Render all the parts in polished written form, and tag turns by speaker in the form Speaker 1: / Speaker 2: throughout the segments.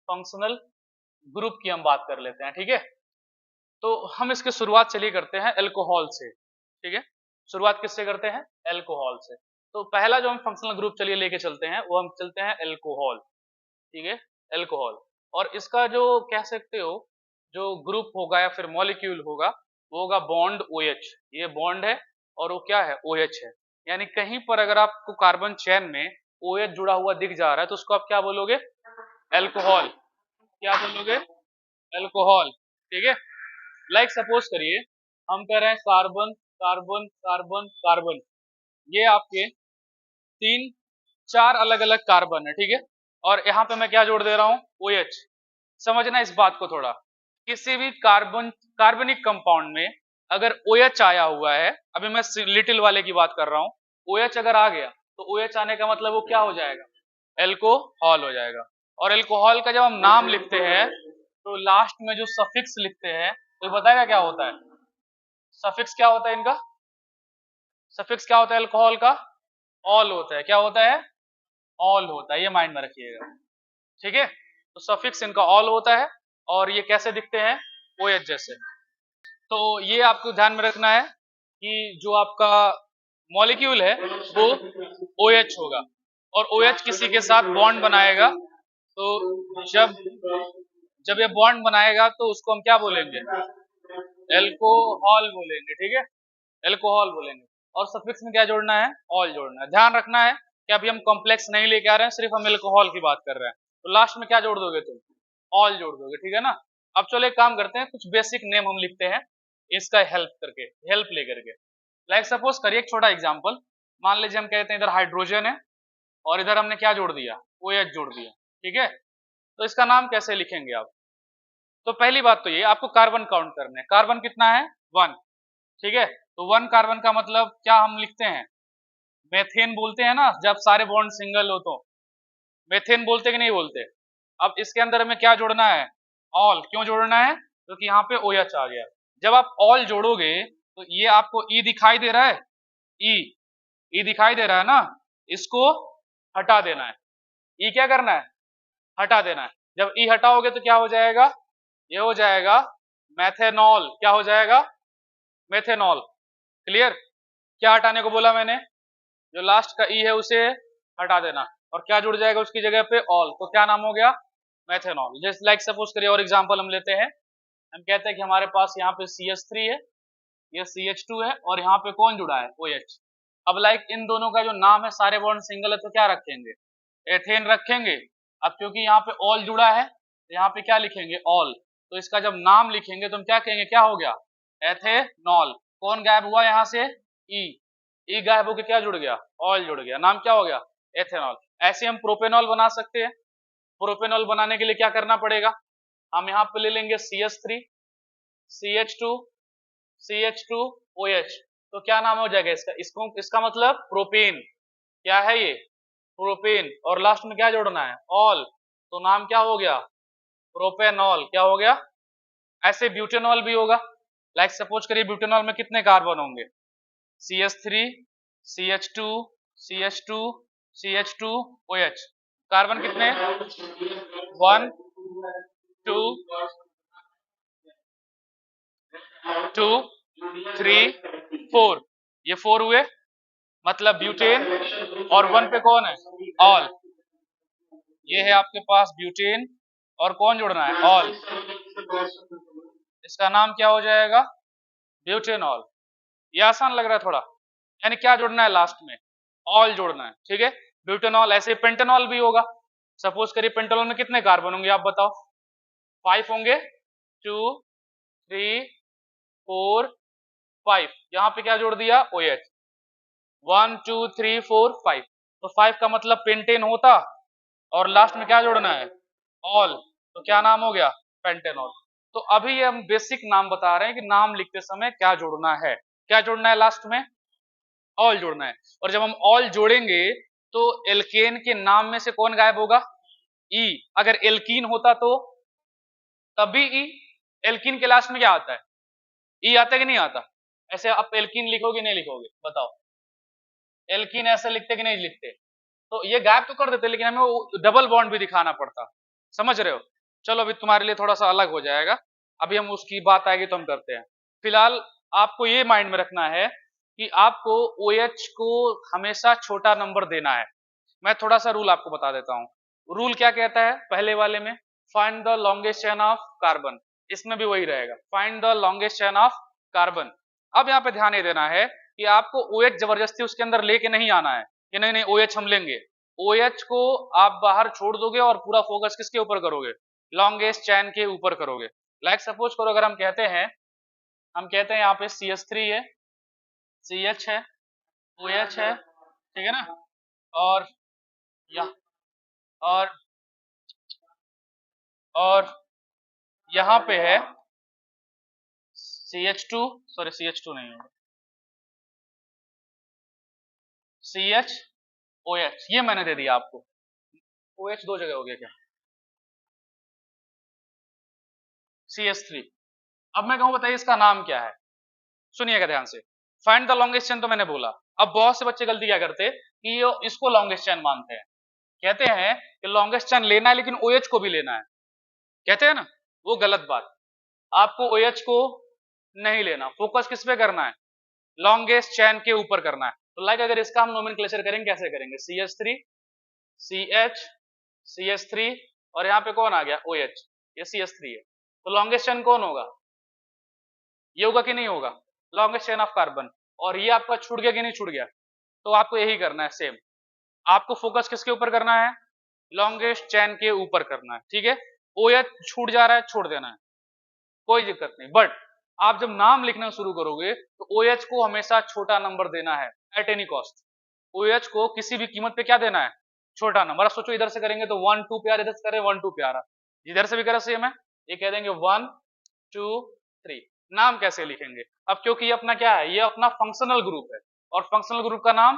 Speaker 1: Functional group की हम बात कर लेते हैं, ठीक है। तो हम इसकी शुरुआत चलिए करते हैं अल्कोहल से, ठीक है। शुरुआत किससे करते हैं? अल्कोहल से। तो पहला जो हम फंक्शनल ग्रुप चलिए लेके चलते हैं वो हम चलते हैं अल्कोहल, ठीक है, अल्कोहल। और इसका जो कह सकते हो जो ग्रुप होगा या फिर मॉलिक्यूल होगा वो होगा बॉन्ड OH। ये बॉन्ड है और वो क्या है? OH है। यानी कहीं पर अगर आपको कार्बन चेन में OH जुड़ा हुआ दिख जा रहा है तो उसको आप क्या बोलोगे? अल्कोहल। क्या बोलोगे? अल्कोहल, ठीक है। लाइक सपोज करिए हम कह रहे हैं कार्बन कार्बन कार्बन कार्बन, ये आपके तीन चार अलग अलग कार्बन है, ठीक है। और यहाँ पे मैं क्या जोड़ दे रहा हूँ? OH। समझना इस बात को थोड़ा, किसी भी कार्बनिक कंपाउंड में अगर OH आया हुआ है, अभी मैं लिटिल वाले की बात कर रहा हूँ, OH अगर आ गया तो OH आने का मतलब वो क्या हो जाएगा? एल्कोहल हो जाएगा। और एल्कोहल का जब हम नाम लिखते हैं तो लास्ट में जो सफिक्स लिखते हैं तो बताएगा क्या होता है? सफिक्स क्या होता है इनका? सफिक्स क्या होता है अल्कोहल का? ऑल होता है। क्या होता है? ऑल होता है, ये माइंड में रखिएगा, ठीक है। तो सफिक्स इनका ऑल होता है और ये कैसे दिखते हैं? OH जैसे। तो ये आपको ध्यान में रखना है कि जो आपका मॉलिक्यूल है वो OH होगा और OH किसी के साथ बॉन्ड बनाएगा तो जब ये बॉन्ड बनाएगा तो उसको हम क्या बोलेंगे? एल्कोहल बोलेंगे, ठीक है, एल्कोहल बोलेंगे। और सफिक्स में क्या जोड़ना है? ऑल जोड़ना है। ध्यान रखना है कि अभी हम कॉम्प्लेक्स नहीं लेके आ रहे हैं, सिर्फ हम एल्कोहल की बात कर रहे हैं। तो लास्ट में क्या जोड़ दोगे तुम? ऑल जोड़ दोगे, ठीक है ना। अब चलो एक काम करते हैं, कुछ बेसिक नेम हम लिखते हैं इसका हेल्प लेकर के। लाइक सपोज करिए एक छोटा एग्जांपल, मान लीजिए हम कहते हैं इधर हाइड्रोजन है और इधर हमने क्या जोड़ दिया? OH जोड़ दिया, ठीक है। तो इसका नाम कैसे लिखेंगे आप? तो पहली बात तो ये आपको कार्बन काउंट करना है। कार्बन कितना है? 1, ठीक है। तो 1 कार्बन का मतलब क्या हम लिखते हैं? मेथेन बोलते हैं ना, जब सारे बॉन्ड सिंगल हो तो मेथेन बोलते कि नहीं बोलते। अब इसके अंदर हमें क्या जोड़ना है? ऑल। क्यों जोड़ना है? क्योंकि यहाँ पे OH आ गया। जब आप ऑल जोड़ोगे तो ये आपको E दिखाई दे रहा है, E दिखाई दे रहा है ना, इसको हटा देना है। E क्या करना है? हटा देना है। जब E हटाओगे तो क्या हो जाएगा? ये हो जाएगा मेथेनॉल। क्या हो जाएगा? मेथेनॉल। क्लियर? क्या हटाने को बोला मैंने? जो लास्ट का E है उसे हटा देना और क्या जुड़ जाएगा उसकी जगह पे? ऑल। तो क्या नाम हो गया? मेथेनॉल। जैसे लाइक सपोज करिए और एग्जांपल हम लेते हैं, हम कहते हैं कि हमारे पास यहाँ पे CH3 है, ये CH2 है और यहाँ पे कौन जुड़ा है? OH। अब लाइक इन दोनों का जो नाम है, सारे बॉन्ड सिंगल है तो क्या रखेंगे? एथेन रखेंगे। अब क्योंकि यहाँ पे ऑल जुड़ा है तो यहाँ पे क्या लिखेंगे? ऑल। तो इसका जब नाम लिखेंगे तो हम क्या कहेंगे? क्या हो गया? एथेनॉल। कौन गायब हुआ यहाँ से? ई गायब होकर क्या जुड़ गया? ऑयल जुड़ गया। नाम क्या हो गया? एथेनॉल। ऐसे हम प्रोपेनॉल बना सकते हैं। प्रोपेनॉल बनाने के लिए क्या करना पड़ेगा? हम यहाँ पे ले लेंगे CH3 CH2 CH2 OH। तो क्या नाम हो जाएगा इसका? इसका मतलब प्रोपेन। क्या है ये? प्रोपेन। और लास्ट में क्या जोड़ना है? ऑल। तो नाम क्या हो गया? प्रोपेनॉल। क्या हो गया? ऐसे ब्यूटेनॉल भी होगा। लाइक सपोज करिए ब्यूटेनॉल में कितने कार्बन होंगे? CH3 CH2 CH2 CH2 OH। Carbon कितने? 1 2 2 3 4। ये 4 हुए, मतलब ब्यूटेन। और 1 पे कौन है? ऑल। ये है आपके पास ब्यूटेन और कौन जोड़ना है? ऑल। इसका नाम क्या हो जाएगा? ब्यूटेनॉल। ये आसान लग रहा है थोड़ा। यानी क्या जोड़ना है लास्ट में? ऑल जोड़ना है, ठीक है। ब्यूटेनॉल। ऐसे पेंटेनॉल भी होगा। सपोज करिए पेंटेनॉल में कितने कार्बन होंगे आप बताओ? 5 होंगे। 2 3 4 5। यहाँ पे क्या जोड़ दिया? OH। 1 2 3 4 5। तो 5 का मतलब पेंटेन होता और लास्ट में क्या जोड़ना है? ऑल। तो क्या नाम हो गया? पेंटेनॉल। तो अभी ये हम बेसिक नाम बता रहे हैं कि नाम लिखते समय क्या जोड़ना है। क्या जोड़ना है लास्ट में? ऑल जोड़ना है। और जब हम ऑल जोड़ेंगे तो एल्केन के नाम में से कौन गायब होगा? ई। अगर एल्कीन होता तो तब भी ई। एल्कीन के लास्ट में क्या आता है? ई आता है कि नहीं आता? ऐसे आप एल्कीन लिखोगे नहीं लिखोगे बताओ? एल्कीन ऐसे लिखते कि नहीं लिखते? तो ये गायब तो कर देते लेकिन हमें वो डबल बॉन्ड भी दिखाना पड़ता। समझ रहे हो? चलो अभी तुम्हारे लिए थोड़ा सा अलग हो जाएगा, अभी हम उसकी बात आएगी तो हम करते हैं। फिलहाल आपको ये माइंड में रखना है कि आपको OH को हमेशा छोटा नंबर देना है। मैं थोड़ा सा रूल आपको बता देता हूँ। रूल क्या कहता है, पहले वाले में find the longest chain of carbon, इसमें भी वही रहेगा, find the longest chain of carbon. अब यहाँ पे ध्यान ये देना है कि आपको OH जबरदस्ती उसके अंदर लेके नहीं आना है कि नहीं नहीं OH हम लेंगे। OH को आप बाहर छोड़ दोगे और पूरा फोकस किसके ऊपर करोगे, लॉन्गेस्ट चैन के ऊपर करोगे। लाइक सपोज करो अगर हम कहते हैं यहाँ पे CH3 है, CH है, OH है, ठीक है ना, और या और यहाँ पे है CH2, सॉरी CH2 नहीं होगा, CHOH, ये मैंने दे दिया आपको। OH दो जगह हो गया क्या, CH3। अब मैं कहूँ बताइए इसका नाम क्या है, सुनिएगा ध्यान से। फाइंड द लॉन्गेस्ट चेन तो मैंने बोला, अब बहुत से बच्चे गलती क्या करते कि ये इसको लॉन्गेस्ट चेन मानते हैं, कहते हैं कि लॉन्गेस्ट चेन लेना है लेकिन OH को भी लेना है, कहते हैं ना, वो गलत बात। आपको OH को नहीं लेना, फोकस किस पे करना है, लॉन्गेस्ट चेन के ऊपर करना है। तो लाइक अगर इसका हम नोमेनक्लेचर करेंगे कैसे करेंगे, CH3 CH CH3 और यहाँ पे कौन आ गया OH, ये CH3 है, तो लॉन्गेस्ट चेन कौन होगा, ये होगा कि नहीं होगा, लॉन्गेस्ट चेन ऑफ कार्बन। और ये आपका छूट गया कि नहीं छूट गया, तो आपको यही करना है सेम, आपको फोकस किसके ऊपर करना है, लॉन्गेस्ट चेन के ऊपर करना है, ठीक है। OH छूट जा रहा है, छोड़ देना है, कोई दिक्कत नहीं। बट आप जब नाम लिखना शुरू करोगे तो OH को हमेशा छोटा नंबर देना है एट एनी कॉस्ट। OH को किसी भी कीमत पे क्या देना है, छोटा नंबर। अब सोचो इधर से करेंगे तो 1 2 पे आ रहा, इधर से करें 1 2 पे आ रहा, इधर से भी करें सेम है, ये कह देंगे 1 2 3। नाम कैसे लिखेंगे, अब क्योंकि ये अपना क्या है, ये अपना फंक्शनल ग्रुप है और फंक्शनल ग्रुप का नाम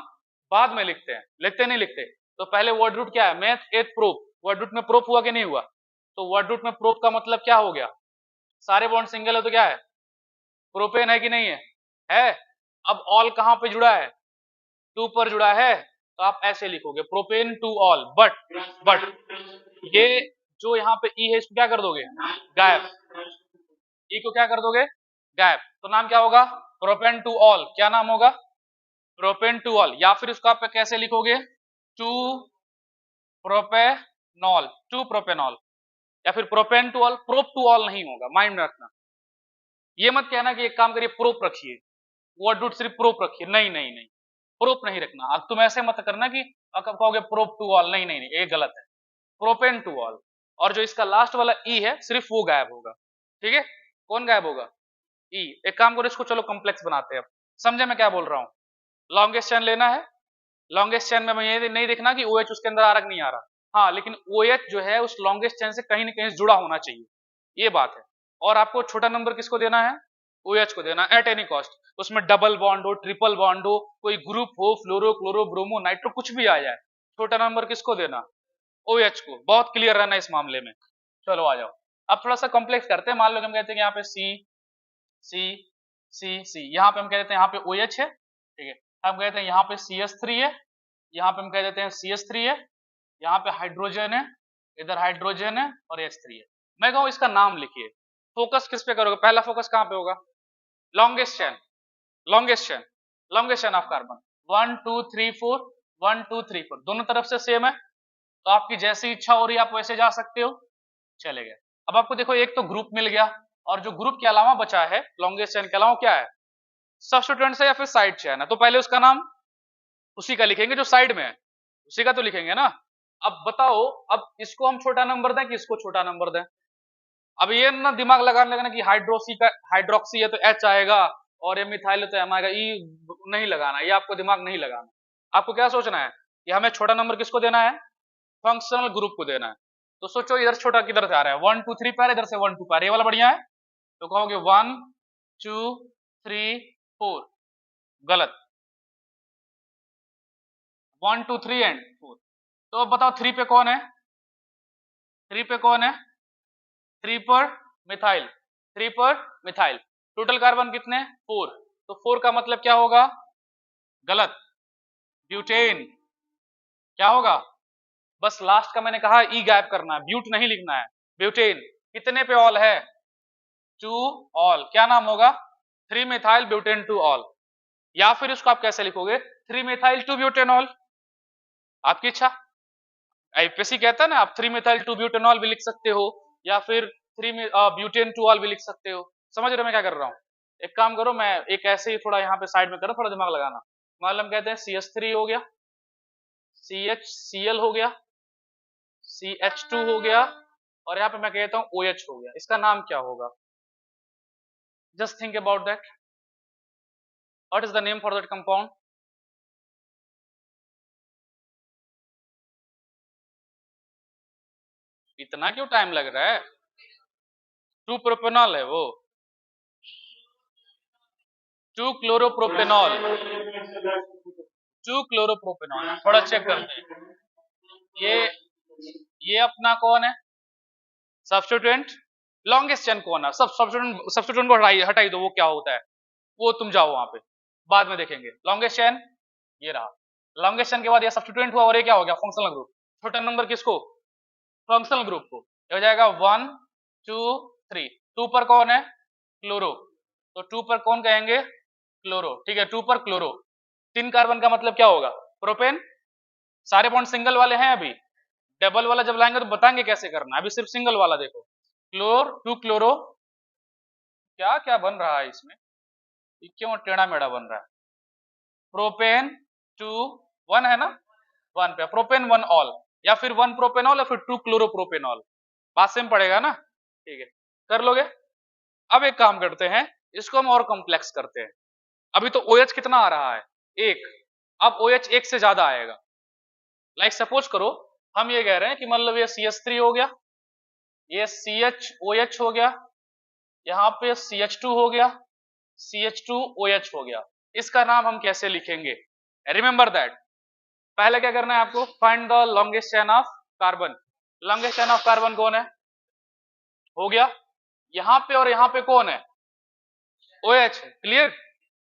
Speaker 1: बाद में लिखते हैं, लिखते नहीं लिखते। तो पहले वर्ड रूट क्या है, meth eth prop, word root में प्रोप हुआ कि नहीं हुआ, तो वर्ड रूट में प्रोप का मतलब क्या हो गया, सारे बॉन्ड सिंगल है तो क्या है, प्रोपेन है कि नहीं है। अब ऑल कहां पे जुड़ा है, टू पर जुड़ा है, तो आप ऐसे लिखोगे प्रोपेन टू ऑल। बट ये जो यहाँ पे ई है इसको क्या कर दोगे, गायब, ई को क्या कर दोगे, गायब, तो नाम क्या होगा, प्रोपेन टू ऑल। क्या नाम होगा, प्रोपेन टू ऑल। या फिर इसको आप कैसे लिखोगे, टू प्रोपेनॉल, टू प्रोपेनॉल, या फिर propane two ol, prop two ol नहीं होगा, माइंड में रखना। ये मत कहना कि एक काम करिए प्रोप रखिए, वर्ड रूट सिर्फ प्रोप रखिए, नहीं नहीं नहीं, प्रोप नहीं रखना। अब तुम ऐसे मत करना कि कहोगे प्रोप टू ऑल, नहीं नहीं नहीं, ये गलत है, प्रोपेन टू ऑल। और जो इसका लास्ट वाला ई है सिर्फ वो गायब होगा, ठीक है। कौन गायब होगा, ई। एक काम करो इसको चलो कॉम्प्लेक्स बनाते हैं। अब समझे मैं क्या बोल रहा हूँ, लॉन्गेस्ट चेन लेना है, लॉन्गेस्ट चेन में ये नहीं देखना कि OH उसके अंदर आ रहा नहीं आ रहा, हाँ, लेकिन OH जो है उस लॉन्गेस्ट चेन से कहीं ना कहीं जुड़ा होना चाहिए, ये बात है। और आपको छोटा नंबर किसको देना है, OH को देना एट एनी कॉस्ट। उसमें डबल बॉन्ड हो, ट्रिपल बॉन्ड हो, कोई ग्रुप हो, फ्लोरो क्लोरो ब्रोमो नाइट्रो कुछ भी आ जाए, छोटा नंबर किसको देना, OH को। बहुत क्लियर रहना इस मामले में। चलो आ जाओ, अब थोड़ा सा कॉम्प्लेक्स करते हैं। मान लो हम कहते हैं कि यहाँ पे C C C C, यहाँ पे हम कह देते हैं यहाँ पे OH है, ठीक है। हम कहते हैं यहाँ पे CH3 है, यहाँ पे हम कह देते हैं CH3 है, यहाँ पे हाइड्रोजन है, इधर हाइड्रोजन है और H3 है। मैं कहूँ इसका नाम लिखिए, फोकस किस पे करोगे, पहला फोकस कहाँ पे होगा, longest chain, longest chain, longest chain of carbon. 1 2 3 4, 1 2 3 4 दोनों तरफ से सेम है, तो आपकी जैसी इच्छा हो रही है आप वैसे जा सकते हो, चले गए। अब आपको देखो एक तो ग्रुप मिल गया, और जो ग्रुप के अलावा बचा है लॉन्गेस्ट चेन के अलावा क्या है, सब्स्टिट्यूएंट्स है या फिर साइड चेन है, तो पहले उसका नाम उसी का लिखेंगे जो साइड में है, उसी का तो लिखेंगे ना। अब बताओ, अब इसको हम छोटा नंबर दें कि इसको छोटा नंबर दें। अब ये ना दिमाग लगाने लगना कि हाइड्रोक्सी का हाइड्रोक्सी है तो H आएगा और ये मिथाइल है तो M आएगा, ई नहीं लगाना, ये आपको दिमाग नहीं लगाना। आपको क्या सोचना है कि हमें छोटा नंबर किसको देना है, फंक्शनल ग्रुप को देना है। तो सोचो इधर छोटा किधर से आ रहा है, 1 2 3 पे आ रहा है, इधर से 1 2 पे आ रहा है, ये वाला बढ़िया है, तो कहोगे 1 2 3 4, गलत, 1 2 3 एंड 4। तो अब बताओ 3 पे कौन है, 3 पे कौन है, 3 पर मिथाइल, 3 पर मिथाइल। टोटल कार्बन कितने, 4, तो 4 का मतलब क्या होगा, गलत, ब्यूटेन। क्या होगा, बस लास्ट का मैंने कहा ई गायब करना है, ब्यूट नहीं लिखना है, ब्यूटेन कितने पे ऑल है? 2 ऑल, क्या नाम होगा? 3 मिथाइल ब्यूटेन 2 ऑल, या फिर इसको आप कैसे लिखोगे? 3 मिथाइल 2 ब्यूटेनॉल, आपकी इच्छा। आईपीएससी कहता है ना, आप 3 मिथाइल 2 ब्यूटेनॉल भी लिख सकते हो, या फिर 3 ब्यूटेन 2 ऑल भी लिख सकते हो। समझ रहे हो मैं क्या कर रहा हूँ? एक काम करो, मैं एक ऐसे ही थोड़ा यहाँ पे साइड में करो, थोड़ा दिमाग लगाना। मान लो हम कहते हैं CH3 हो गया, CHCl हो गया, CH2 हो गया, और यहाँ पे मैं कहता हूँ OH हो गया, इसका नाम क्या होगा? Just think about that, what is the name for that compound? इतना क्यों टाइम लग रहा है? 2 प्रोपेनॉल है वो, 2 क्लोरोप्रोपेनॉल, 2 क्लोरोप्रोपेनॉल। थोड़ा चेक करते हैं, ये अपना कौन है? सब्स्टिट्यूएंट। लॉन्गेस्ट चेन कौन है? सब सब्स्टिट्यूएंट को हटाई दो, वो क्या होता है वो तुम जाओ वहां पे, बाद में देखेंगे। लॉन्गेस्ट चेन ये रहा, लॉन्गेस्ट चेन के बाद ये सब्स्टिट्यूएंट हुआ, और ये क्या हो गया? Functional group. छोटा नंबर किसको? फंक्शनल ग्रुप को। ये हो जाएगा 1 2 3। 2 पर कौन है? क्लोरो, तो 2 पर कौन कहेंगे? क्लोरो, ठीक है। 2 पर क्लोरो। 3 कार्बन का मतलब क्या होगा? प्रोपेन। सारे बॉन्ड सिंगल वाले हैं, अभी डबल वाला जब लाएंगे तो बताएंगे कैसे करना है, अभी सिर्फ सिंगल वाला देखो। क्लोर 2 क्लोरो, क्या क्या बन रहा है इसमें, ये क्यों टेढ़ा मेढ़ा बन रहा है? प्रोपेन 2 1 है ना, 1 पे प्रोपेन 1 ऑल, या फिर 1 प्रोपेनॉल, या फिर 2 क्लोरोप्रोपेनॉल। बात सेम पड़ेगा ना, ठीक है, कर लोगे। अब एक काम करते हैं, इसको हम और कॉम्प्लेक्स करते हैं। अभी तो OH कितना आ रहा है? 1, अब OH 1 से ज्यादा आएगा। लाइक सपोज करो, हम ये कह रहे हैं कि मतलब ये CH3 हो गया, ये CHOH हो गया, यहाँ पे CH2 हो गया, CH2OH हो गया। इसका नाम हम कैसे लिखेंगे? रिमेंबर दैट, पहले क्या करना है आपको? Find the longest chain of carbon. Longest chain of carbon कौन है? हो गया। यहाँ पे और यहाँ पे कौन है? OH है, क्लियर।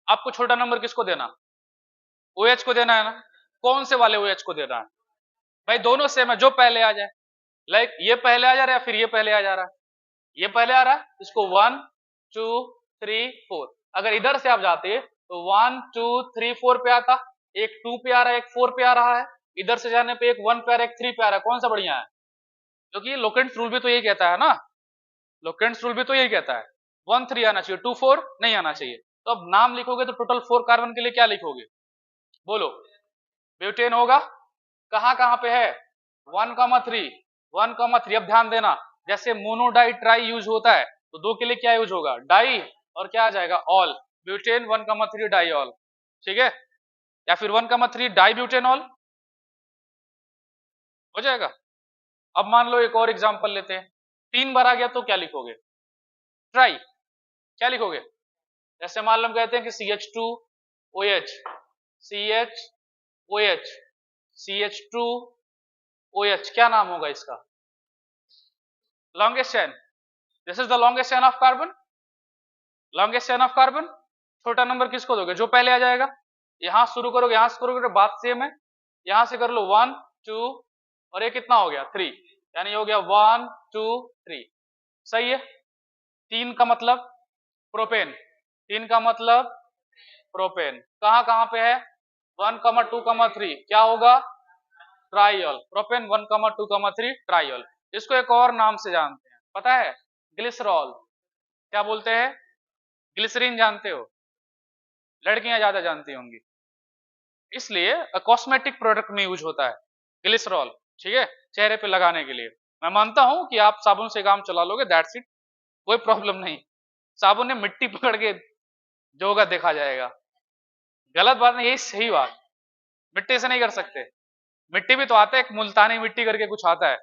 Speaker 1: आपको छोटा नंबर किसको देना? OH को देना है ना। कौन से वाले OH को देना है? भाई दोनों सेम है, जो पहले आ जाए। लाइक ये पहले आ जा रहा है, फिर ये पहले आ जा रहा है, ये पहले आ रहा है, इसको 1 2 3 4। अगर इधर से आप जाते तो 1 2 3 4 पे आता, एक 2 पे आ रहा है, एक 4 पे आ रहा है। इधर से जाने पे एक 1 पे आ रहा है, एक 3 पे आ रहा है, कौन सा बढ़िया है? क्योंकि लोकेंट्स रूल भी तो यही कहता है ना, लोकेंट्स रूल भी तो यही कहता है 1 3 आना चाहिए, 2 4 नहीं आना चाहिए। तो अब नाम लिखोगे तो टोटल 4 कार्बन के लिए क्या लिखोगे? बोलो। ब्यूटेन होगा, कहां कहां पे है? 1,3 1,3। अब ध्यान देना, जैसे मोनोडाई ट्राई यूज होता है तो 2 के लिए क्या यूज होगा? डाई, और क्या आ जाएगा? ऑल। ब्यूटेन 1,3 डाई ऑल, ठीक है, या फिर 1,3 डाई ब्यूटेनॉल हो जाएगा। अब मान लो एक और एग्जांपल लेते हैं, 3 बार आ गया तो क्या लिखोगे? ट्राई, क्या लिखोगे? जैसे मान लो हम कहते हैं कि CH2OH, CHOH, CH2OH, क्या नाम होगा इसका? Longest chain. This is the longest chain of carbon, longest chain of carbon. छोटा नंबर किसको दोगे? जो पहले आ जाएगा। यहां शुरू करोगे, यहां से करोगे तो बात सेम है। यहां से कर लो 1 2, और ये कितना हो गया? 3, यानी हो गया 1 2 3। सही है। 3 का मतलब प्रोपेन, 3 का मतलब प्रोपेन। कहां कहां पे है? 1 2 3, क्या होगा? ट्राइल। प्रोपेन 1 2 3 ट्राइल। इसको एक और नाम से जानते हैं, पता है? ग्लिसरॉल। क्या बोलते हैं? ग्लिसरीन जानते हो, लड़कियां ज्यादा जानती होंगी, इसलिए कॉस्मेटिक प्रोडक्ट में यूज होता है ग्लिसरॉल, ठीक है, चेहरे पे लगाने के लिए। मैं मानता हूं कि आप साबुन से काम चला लोगे, दैट्स इट, कोई प्रॉब्लम नहीं। साबुन ने मिट्टी पकड़ के जो होगा देखा जाएगा। गलत बात नहीं, यही सही बात। मिट्टी से नहीं कर सकते, मिट्टी भी तो आता है, एक मुल्तानी मिट्टी करके कुछ आता है,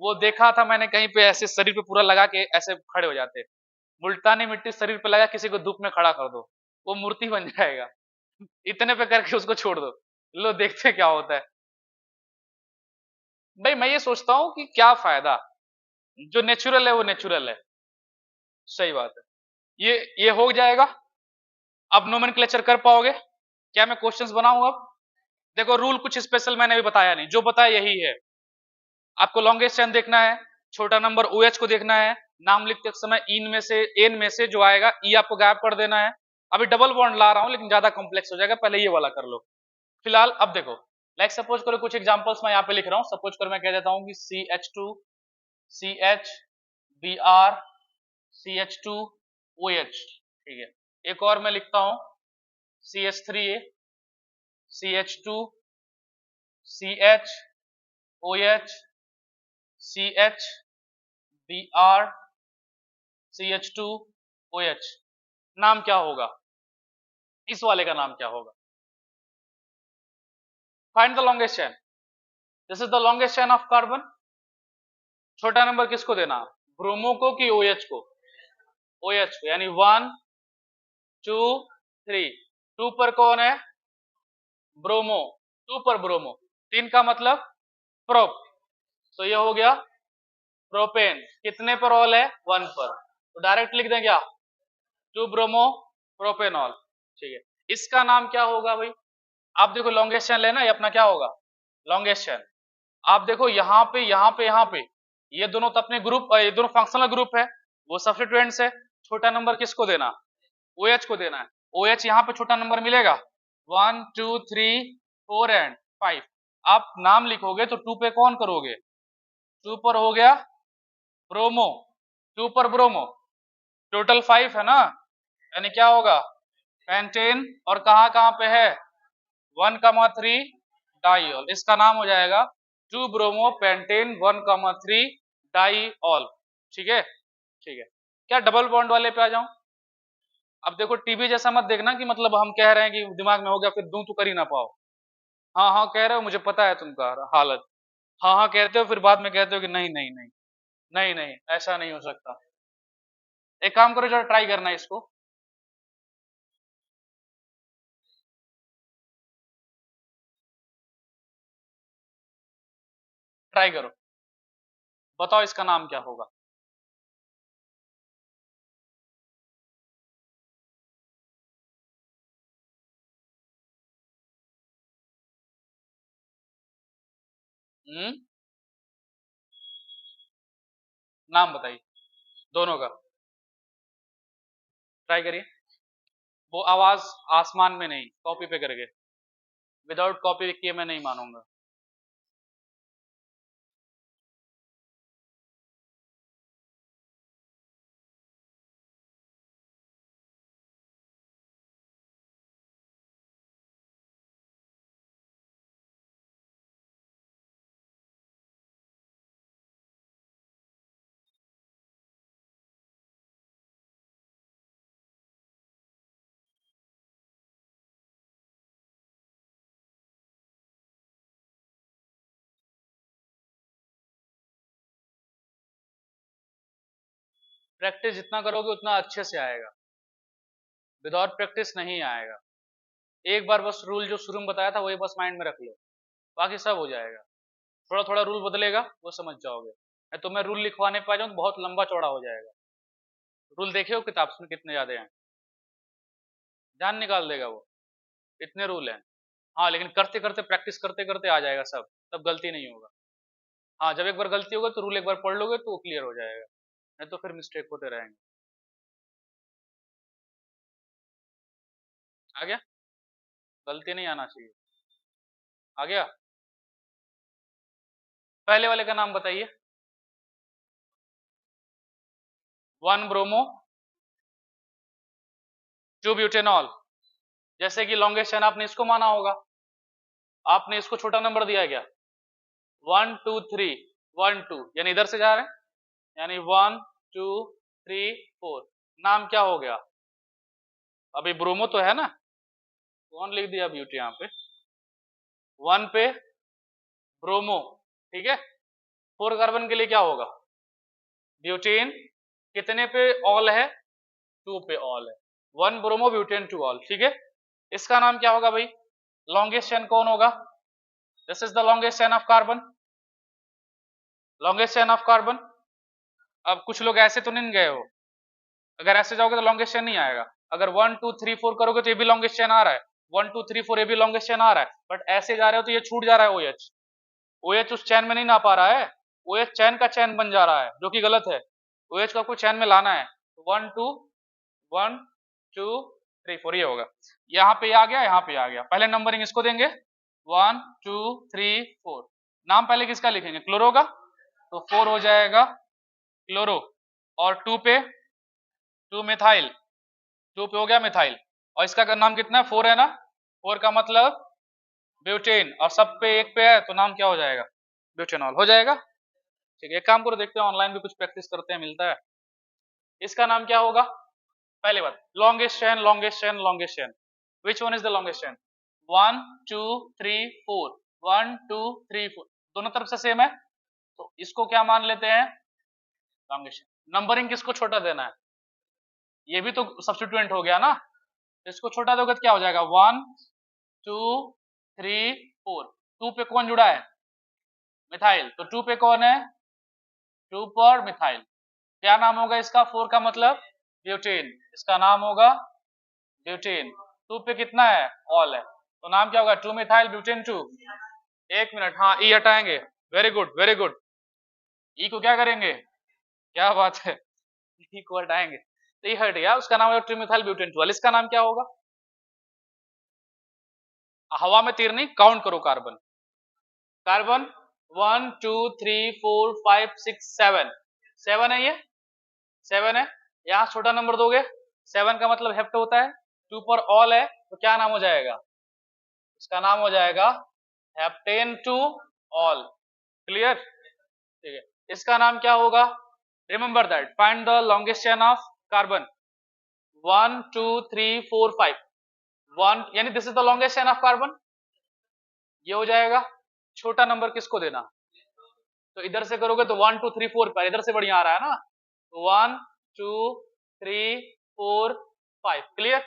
Speaker 1: वो देखा था मैंने कहीं पे, ऐसे शरीर पे पूरा लगा के ऐसे खड़े हो जाते। मुल्तानी मिट्टी शरीर पे लगा, किसी को धूप में खड़ा कर दो, वो मूर्ति बन जाएगा। इतने पे करके उसको छोड़ दो, लो देखते क्या होता है। भाई मैं ये सोचता हूं कि क्या फायदा, जो नेचुरल है वो नेचुरल है। सही बात है। ये हो जाएगा। अब नोमेनक्लेचर कर पाओगे? क्या मैं क्वेश्चंस बनाऊं अब? देखो रूल कुछ स्पेशल मैंने भी बताया नहीं, जो बताया यही है। आपको लॉन्गेस्ट चेन देखना है, छोटा नंबर OH को देखना है, नाम लिखते समय एन में से जो आएगा ई आपको गायब कर देना है। अभी डबल बॉन्ड ला रहा हूं लेकिन ज्यादा कॉम्प्लेक्स हो जाएगा, पहले ये वाला कर लो। फिलहाल अब देखो, लाइक सपोज करो कुछ एग्जांपल्स मैं यहाँ पे लिख रहा हूँ। सपोज करो मैं कह देता हूँ कि CH2 CH Br CH2 OH, ठीक है। एक और मैं लिखता हूँ CH3A CH2 CH OH CH Br CH2 OH। नाम क्या होगा? इस वाले का नाम क्या होगा? Find the longest chain. This is the longest chain of carbon. छोटा नंबर किसको देना? ब्रोमो को कि OH को? OH को, यानी 1 2 3। 2 पर कौन है? ब्रोमो। 2 पर ब्रोमो। 3 का मतलब प्रोप, तो ये हो गया प्रोपेन। कितने पर ऑल है? 1 पर, तो डायरेक्ट लिख दें क्या? 2 ब्रोमो प्रोपेनॉल, ठीक है। इसका नाम क्या होगा भाई? आप देखो लॉन्गेस्ट चेन लेना, ये अपना क्या होगा? Longest chain. आप देखो यहाँ पे यहाँ पे यहाँ पे ये दोनों तो अपने ग्रुप, ये दोनों फंक्शनल ग्रुप है, वो सब्स्टिट्यूएंट्स है। छोटा नंबर किसको देना? OH को देना है। OH यहाँ पे छोटा नंबर मिलेगा 1 2 3 4 एंड 5। आप नाम लिखोगे तो 2 पे कौन करोगे? 2 पर हो गया ब्रोमो, 2 पर ब्रोमो, टोटल 5 है ना, यानी क्या होगा? पेंटेन। और कहाँ कहाँ पे है? 1,3 डाईऑल। इसका नाम हो जाएगा 2 ब्रोमो पेंटेन 1,3 डाईऑल, ठीक है। ठीक है, क्या डबल बॉन्ड वाले पे आ जाऊं? अब देखो टीबी जैसा मत देखना कि मतलब हम कह रहे हैं कि दिमाग में हो गया फिर दूं तो कर ही ना पाओ। हाँ हाँ कह रहे हो, मुझे पता है तुमका हालत। हाँ हाँ कहते हो, फिर बाद में कहते हो कि नहीं नहीं नहीं नहीं नहीं ऐसा नहीं हो सकता। एक काम करो, जरा ट्राई करना इसको। ट्राई करो, बताओ इसका नाम क्या होगा? हम्म, नाम बताइए दोनों का। ट्राई करिए। वो आवाज आसमान में नहीं, कॉपी पे करके। विदाउट कॉपी किए मैं नहीं मानूंगा। प्रैक्टिस जितना करोगे उतना अच्छे से आएगा, विदाउट प्रैक्टिस नहीं आएगा। एक बार बस रूल जो शुरू में बताया था वही बस माइंड में रख लो, बाकी सब हो जाएगा। थोड़ा थोड़ा रूल बदलेगा, वो समझ जाओगे। मैं तुम्हें रूल लिखवाने पा जाऊँ तो बहुत लंबा चौड़ा हो जाएगा। रूल देखे हो किताब में कितने ज्यादा हैं? जान निकाल देगा वो, इतने रूल हैं। हाँ लेकिन करते करते प्रैक्टिस करते करते आ जाएगा सब, तब गलती नहीं होगा। हाँ जब एक बार गलती होगा तो रूल एक बार पढ़ लोगे तो क्लियर हो जाएगा, नहीं तो फिर मिस्टेक होते रहेंगे। आ गया? गलती नहीं आना चाहिए। आ गया? पहले वाले का नाम बताइए। 1 ब्रोमो 2 ब्यूटेनॉल। जैसे कि लॉन्गेस्ट चेन आपने इसको माना होगा, आपने इसको छोटा नंबर दिया क्या? 1 2 3 1 2, यानी इधर से जा रहे हैं, यानी 1 2 3 4। नाम क्या हो गया? अभी ब्रोमो तो है ना, कौन लिख दिया ब्यूटी यहाँ पे? 1 पे ब्रोमो, ठीक है। 4 कार्बन के लिए क्या होगा? ब्यूटेन। कितने पे ऑल है? 2 पे ऑल है। 1 ब्रोमो ब्यूटेन 2 ऑल, ठीक है। इसका नाम क्या होगा भाई? लॉन्गेस्ट चेन कौन होगा? This is the longest chain of carbon, longest chain of carbon. अब कुछ लोग ऐसे तो नहीं गए हो, अगर ऐसे जाओगे तो लॉन्गेस्ट चेन नहीं आएगा। अगर 1 2 3 4 करोगे तो ये भी लॉन्गेस्ट चेन आ रहा है, 1 2 3 4 ये भी लॉन्गेस्ट चेन आ रहा है, बट ऐसे जा रहे हो तो ये छूट जा रहा है OH। OH उस चेन में नहीं ना पा रहा है, OH चैन का चैन बन जा रहा है, जो कि गलत है। OH को आपको चैन में लाना है। 1 2 1 2 3 4 ये होगा। यहाँ पे आ गया, यहाँ पे आ गया। पहले नंबरिंग इसको देंगे 1 2 3 4। नाम पहले किसका लिखेंगे? क्लोरो का, तो 4 हो जाएगा क्लोरो। और 2 पे 2 मिथाइल, 2 पे हो गया मिथाइल। और इसका नाम कितना है? 4 है ना। 4 का मतलब ब्यूटेन। और सब पे एक पे है तो नाम क्या हो जाएगा? ब्यूटेनॉल हो जाएगा। ठीक है, एक काम करो, देखते हैं ऑनलाइन भी कुछ प्रैक्टिस करते हैं, मिलता है। इसका नाम क्या होगा? पहले बात, longest chain, longest chain, longest chain. Which one is the longest chain? 1 2 3 4, 1 2 3 4, दोनों तरफ से सेम है, तो इसको क्या मान लेते हैं? Longest chain. नंबरिंग किसको छोटा देना है? ये भी तो सब्स्टिट्यूएंट हो गया ना, इसको छोटा दोगे तो क्या हो जाएगा? 1 2 3 4। 2 पे कौन जुड़ा है? मिथाइल, तो 2 पे कौन है? 2 पर मिथाइल। क्या नाम होगा इसका? 4 का मतलब ब्यूटेन, इसका नाम होगा ब्यूटेन। 2 पे कितना है? ऑल है, तो नाम क्या होगा? 2 मिथाइल ब्यूटेन 2। एक मिनट, हाँ ई हटाएंगे। Very good very good. ई को क्या करेंगे? क्या बात है, ई को हटाएंगे तो ई हट गया, उसका नाम होगा 2 मिथाइल ब्यूटेन 12। इसका नाम क्या होगा? हवा में तीर नहीं, काउंट करो कार्बन। कार्बन 1 2 3 4 5 6 7, 7 है ये, 7 है। यहाँ छोटा नंबर दोगे, 7 का मतलब हेप्ट होता है। 2 पर ऑल है, तो क्या नाम हो जाएगा? इसका नाम हो जाएगा हेप्टेन टू ऑल। क्लियर? ठीक है, इसका नाम क्या होगा? Remember that, find the longest chain of carbon. 1 2 3 4 5, 1 यानी this is the longest chain of carbon, ये हो जाएगा। छोटा नंबर किसको देना? तो इधर से करोगे तो 1 2 3 4 पर, इधर से बढ़िया आ रहा है ना, तो 1 2 3 4 5। क्लियर?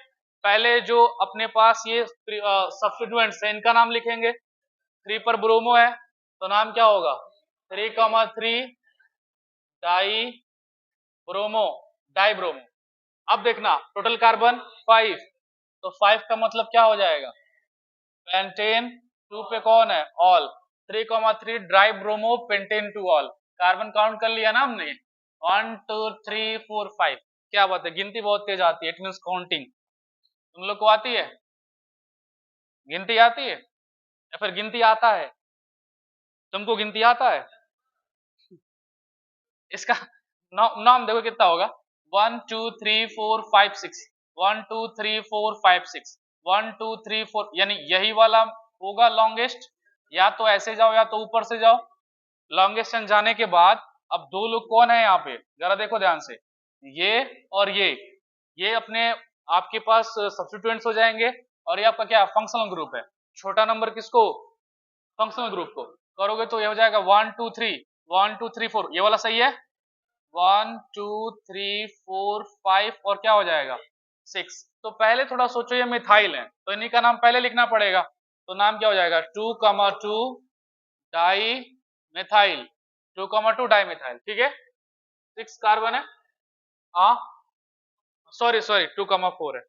Speaker 1: पहले जो अपने पास ये सब्स्टिट्यूएंट्स है, इनका नाम लिखेंगे। 3 पर ब्रोमो है, तो नाम क्या होगा? 3,3 डाई ब्रोमो, डाई ब्रोमो। अब देखना, टोटल कार्बन 5, तो 5 का मतलब क्या हो जाएगा? पेंटेन। 2 पे कौन है? All. 3,3 dry bromo pentane two all. Carbon count कर लिया ना हमने, 1 2 3 4 5। क्या बात है, गिनती बहुत तेज आती है, इट मींस काउंटिंग। तुम लोग को आती है? गिनती आती है या फिर गिनती आता है? तुमको गिनती आता है? इसका नाम देखो कितना होगा? 1 2 3 4 5 6, 1 2 3 4 5 6, 1 2 3 4, यानी यही वाला होगा लॉन्गेस्ट। या तो ऐसे जाओ या तो ऊपर से जाओ। लॉन्गेस्ट चेन जाने के बाद अब दो लोग कौन है यहाँ पे, जरा देखो ध्यान से, ये और ये अपने आपके पास सब्स्टिट्यूएंट्स हो जाएंगे। और ये आपका क्या फंक्शनल ग्रुप है। छोटा नंबर किसको? फंक्शनल ग्रुप को। करोगे तो ये हो जाएगा 1 2 3, 1 2 3 4, ये वाला सही है। 1 2 3 4 5 और क्या हो जाएगा? 6। तो पहले थोड़ा सोचो, ये मिथाइल है तो इन्हीं का नाम पहले लिखना पड़ेगा, तो नाम क्या हो जाएगा? 2,2 डाई मिथाइल, 2,2 डाई मिथाइल। ठीक है, 6 कार्बन है। हाँ सॉरी सॉरी, 2,4 है,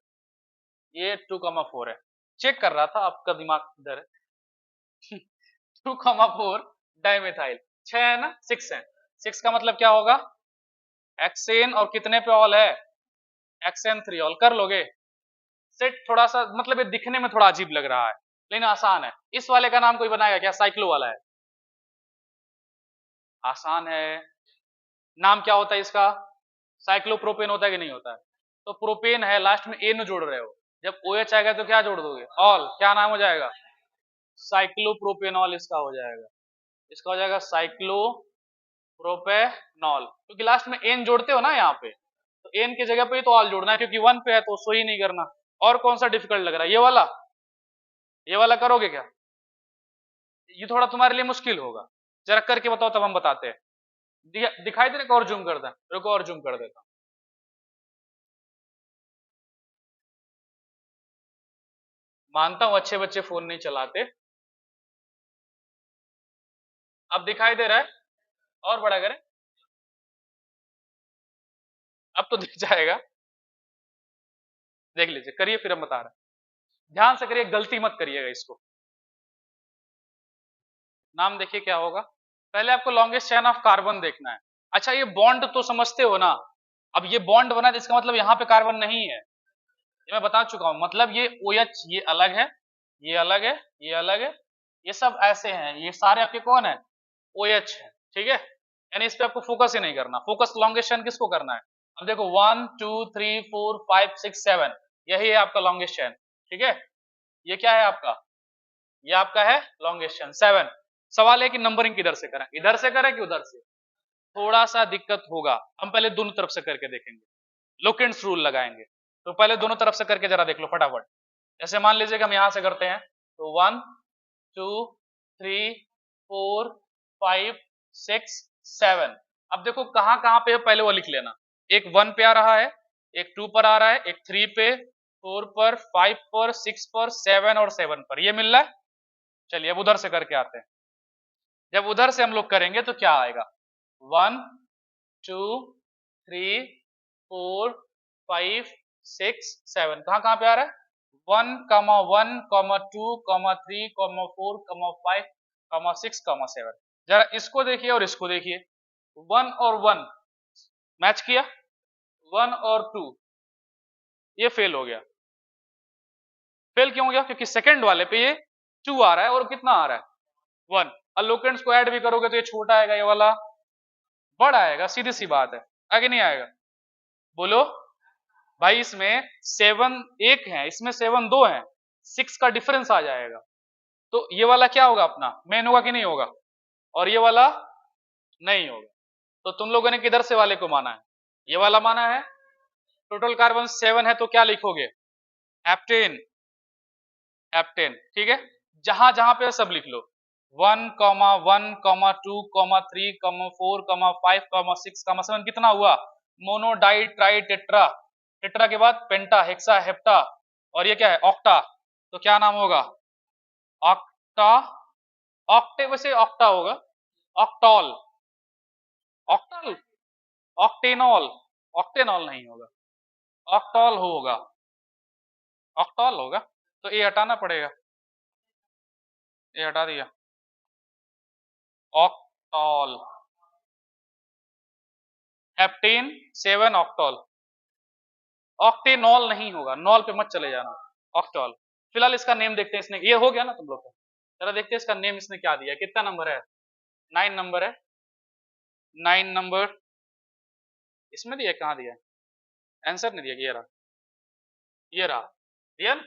Speaker 1: ये 2,4 है। चेक कर रहा था, आपका दिमाग इधर है। 2,4 डाई मिथाइल। 6 है ना, 6 है। 6 का मतलब क्या होगा? एक्सेन, और कितने पे ऑल है? Hexane 3 all. कर लोगे? सेट थोड़ा सा मतलब ये दिखने में थोड़ा अजीब लग रहा है, लेकिन आसान है। इस वाले का नाम कोई बनाएगा क्या? साइक्लो वाला है, आसान है। नाम क्या होता है इसका? साइक्लोप्रोपेन होता है कि नहीं होता है? तो प्रोपेन है, लास्ट में एन जोड़ रहे हो, जब OH आएगा तो क्या जोड़ दोगे? ऑल। क्या नाम हो जाएगा? साइक्लोप्रोपेनॉल इसका हो जाएगा। इसका हो जाएगा साइक्लोप्रोपेनॉल, क्योंकि लास्ट में एन जोड़ते हो ना यहाँ पे, तो एन की जगह पे तो ऑल जोड़ना है, क्योंकि 1 पे है तो सो ही नहीं करना। और कौन सा डिफिकल्ट लग रहा है? ये वाला, ये वाला करोगे क्या? ये थोड़ा तुम्हारे लिए मुश्किल होगा, जरा करके बताओ तब हम बताते हैं। दिखाई दे रहा? और जूम कर दें, रुको और जूम कर देता हूं। मानता हूं अच्छे बच्चे फोन नहीं चलाते। अब दिखाई दे रहा है? और बड़ा करें? अब तो दिख जाएगा। देख लीजिए, करिए फिर हम बता रहे हैं। ध्यान से करिए, गलती मत करिएगा इसको। नाम देखिए क्या होगा? पहले आपको लॉन्गेस्ट चेन ऑफ कार्बन देखना है। अच्छा ये बॉन्ड तो समझते हो ना, अब ये बॉन्ड बना है इसका मतलब यहाँ पे कार्बन नहीं है, ये मैं बता चुका हूं। मतलब ये OH ये अलग है, ये अलग है, ये अलग है, ये सब ऐसे हैं, ये सारे आपके कौन है, OH है, ठीक है। यानी इस पे आपको फोकस ही नहीं करना, फोकस लॉन्गेस्ट चेन किसको करना है। अब देखो 1 2 3 4 5 6 7 यही है आपका लॉन्गेस्ट चेन, ठीक है। ये क्या है आपका, ये आपका है लॉन्गेस्ट चेन 7। सवाल है कि नंबरिंग किधर से करें, इधर से करें कि उधर से, थोड़ा सा दिक्कत होगा। हम पहले दोनों तरफ से करके देखेंगे, लोकेंट्स रूल लगाएंगे। तो पहले दोनों तरफ से करके जरा देख लो फटाफट। जैसे मान लीजिए कि हम यहां से करते हैं, तो 1 2 3 4 5 6 7। अब देखो कहां कहां पे है पहले वो लिख लेना। एक 1 पे आ रहा है, एक 2 पर आ रहा है, एक 3 पे, 4 पर, 5 पर, 6 पर, 7 और 7 पर, ये मिल रहा है। चलिए अब उधर से करके आते हैं। जब उधर से हम लोग करेंगे तो क्या आएगा, 1 2 3 4 5 6 7, कहां कहां पे आ रहा है, 1 1 2 3 4 5 6 7। जरा इसको देखिए और इसको देखिए, 1 और 1 मैच किया, 1 और 2 ये फेल हो गया। फेल क्यों हो गया, क्योंकि सेकंड वाले पे ये 2 आ रहा है और कितना आ रहा है 1। अलोकेंट्स को ऐड भी करोगे तो ये छोटा आएगा, ये वाला बड़ा आएगा, सीधी सी बात है, आगे नहीं आएगा। बोलो भाई, इसमें 7 एक है, इसमें 7 दो है, 6 का डिफरेंस आ जाएगा। तो ये वाला क्या होगा अपना, मेन होगा कि नहीं होगा, और ये वाला नहीं होगा। तो तुम लोगों ने किधर से वाले को माना है, ये वाला माना है। टोटल कार्बन 7 है तो क्या लिखोगे, हेप्टेन, हेप्टेन, ठीक है। जहां जहां पे सब लिख लो, 1 1 2 3 4 5 6 7, कितना हुआ, mono di tri tetra, tetra के बाद पेंटा हेक्सा हेप्टा, और ये क्या है ऑक्टा। तो क्या नाम होगा, ऑक्टा, ऑक्टे वैसे ऑक्टा होगा, ऑक्टॉल, ऑक्टल, ऑक्टेनॉल, ऑक्टेनॉल नहीं होगा, ऑक्टॉल होगा, ऑक्टॉल होगा। तो ये हटाना पड़ेगा, ये हटा दिया, ऑक्टॉल, हेप्टेन 7 ऑक्टॉल, ऑक्टेनॉल नहीं होगा, नॉल पे मत चले जाना, ऑक्टॉल। फिलहाल इसका नेम देखते हैं, इसने ये हो गया ना तुम लोग का, जरा देखते हैं इसका नेम इसने क्या दिया, कितना नंबर है, 9 नंबर है, 9 नंबर इसमें दिया, कहाँ दिया, आंसर नहीं दिया, ये रहा, ये रहा, दिया ना,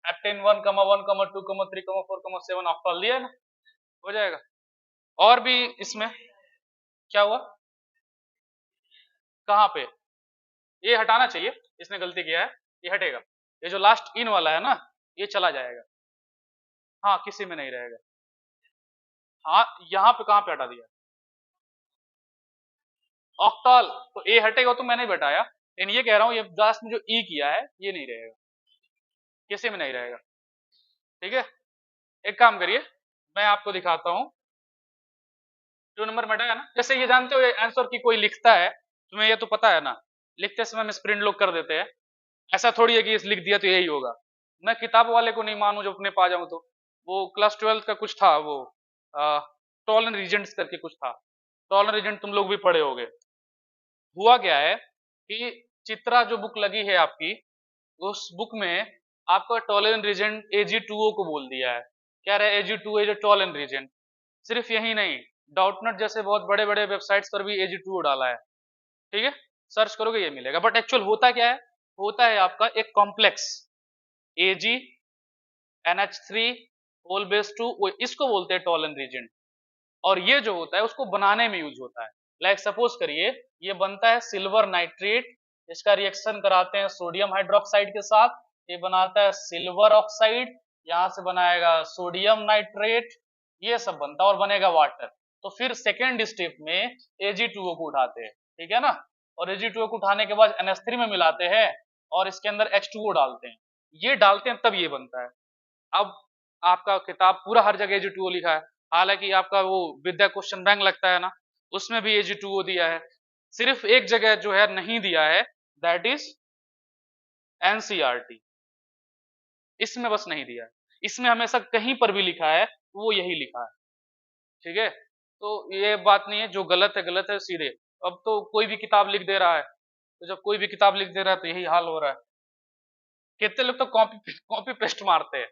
Speaker 1: हेप्टेन 1 1 2 3 4 7 ऑक्टॉल दिया ना, हो जाएगा। और भी इसमें क्या हुआ, कहाँ पे, ये हटाना चाहिए, इसने गलती किया है, ये हटेगा, ये जो लास्ट इन वाला है ना ये चला जाएगा, हाँ किसी में नहीं रहेगा। हाँ यहाँ पे कहाँ पे हटा दिया, ऑक्टल, तो ए हटेगा तो मैंने बताया, लेकिन ये कह रहा हूँ ये लास्ट में जो ई किया है ये नहीं रहेगा, किसी में नहीं रहेगा, ठीक है। एक काम करिए, मैं आपको दिखाता हूँ, जो नंबर में हटाया ना, जैसे ये जानते हो ये आंसर की कोई लिखता है, तुम्हें ये तो पता है ना, लिखते समय हम स्प्रिंट लोग कर देते हैं, ऐसा थोड़ी है कि इस लिख दिया तो यही होगा। मैं किताब वाले को नहीं मानू जो अपने पा जाऊं, तो वो क्लास 12 का कुछ था, वो टॉलन रीजेंट्स करके कुछ था, टॉलन रीजेंट तुम लोग भी पढ़े होगे। हुआ क्या है कि चित्रा जो बुक लगी है आपकी, उस बुक में आपका टॉलन रीजेंट Ag2O को बोल दिया है, क्या रहा है Ag2O is a Tollens reagent. सिर्फ यही नहीं, डाउटनट जैसे बहुत बड़े बड़े वेबसाइट्स पर भी Ag2O डाला है, ठीक है, सर्च करोगे ये मिलेगा। बट एक्चुअल होता क्या है, होता है आपका एक complex Ag NH3 whole base 2, इसको बोलते हैं टॉलन रीजेंट। और ये जो होता है उसको बनाने में यूज होता है। लाइक सपोज करिए ये बनता है सिल्वर नाइट्रेट, इसका रिएक्शन कराते हैं सोडियम हाइड्रोक्साइड के साथ, ये बनाता है सिल्वर ऑक्साइड, यहां से बनाएगा सोडियम नाइट्रेट, ये सब बनता है और बनेगा वाटर। तो फिर सेकेंड स्टेप में Ag2O को उठाते हैं, ठीक है ना, और Ag2O को उठाने के बाद NH3 में मिलाते हैं और इसके अंदर H2O डालते हैं, ये डालते हैं तब ये बनता है। अब आपका किताब पूरा हर जगह Ag2O लिखा है, हालांकि आपका वो विद्या क्वेश्चन बैंक लगता है ना, उसमें भी Ag2O दिया है, सिर्फ एक जगह जो है नहीं दिया है, दैट इज NCERT, इसमें बस नहीं दिया है, इसमें हमेशा कहीं पर भी लिखा है वो यही लिखा है, ठीक है। तो ये बात नहीं है, जो गलत है सीधे। अब तो कोई भी किताब लिख दे रहा है, तो जब कोई भी किताब लिख दे रहा है तो यही हाल हो रहा है। कितने लोग तो कॉपी पेस्ट मारते हैं।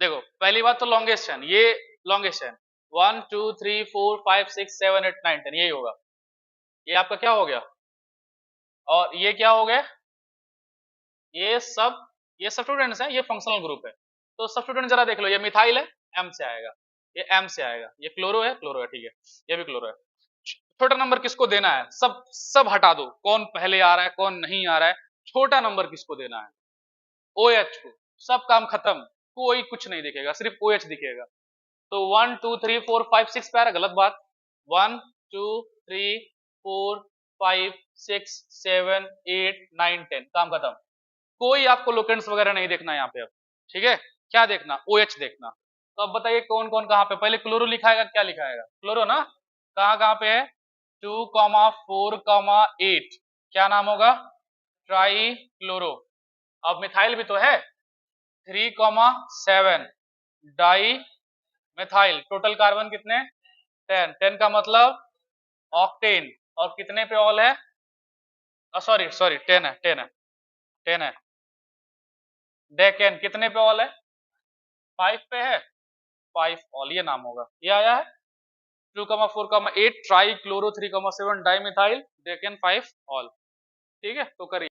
Speaker 1: देखो पहली बात तो लॉन्गेस्ट चैन, ये लॉन्गेस्ट चैन 1 2 3 4 5 6 7 8 9 10 यही होगा। ये आपका क्या हो गया, और ये क्या हो गया, ये सब स्टूडेंट्स हैं, ये फंक्शनल ग्रुप है। तो सब स्टूडेंट जरा देख लो, ये मिथाइल है, एम से आएगा, ये एम से आएगा, ये क्लोरो है, ठीक है, ये भी क्लोरो है। छोटा नंबर किसको देना है, सब हटा दो, कौन पहले आ रहा है कौन नहीं आ रहा है, छोटा नंबर किसको देना है, OH को। सब काम खत्म, कोई कुछ नहीं दिखेगा, सिर्फ OH दिखेगा। तो 1 2 3 4 5 6 पे आ रहा, गलत बात। 1 2 3 4 5 6 7 8 9 10 काम खत्म। कोई आपको लोकेंट्स वगैरह नहीं देखना यहाँ पे अब, ठीक है। क्या देखना, OH देखना। तो अब बताइए कौन कौन कहाँ पे, पहले क्लोरो लिखाएगा, क्या लिखाएगा, क्लोरो ना, कहाँ कहाँ पे है, 2,4,8, क्या नाम होगा, ट्राई क्लोरो। अब मिथाइल भी तो है, 3,7, डाई मिथाइल, टोटल कार्बन कितने, 10, 10 का मतलब ऑक्टेन। और कितने पे ऑल है, सॉरी सॉरी 10 है, 10 है, 10 है। डेकेन कितने पे ऑल है, 5 पे है, 5 ऑल, ये नाम होगा, ये आया है। 2,4,8 try chloro, 3,7 di methyl, decane 5 all, ठीक है। तो करिए।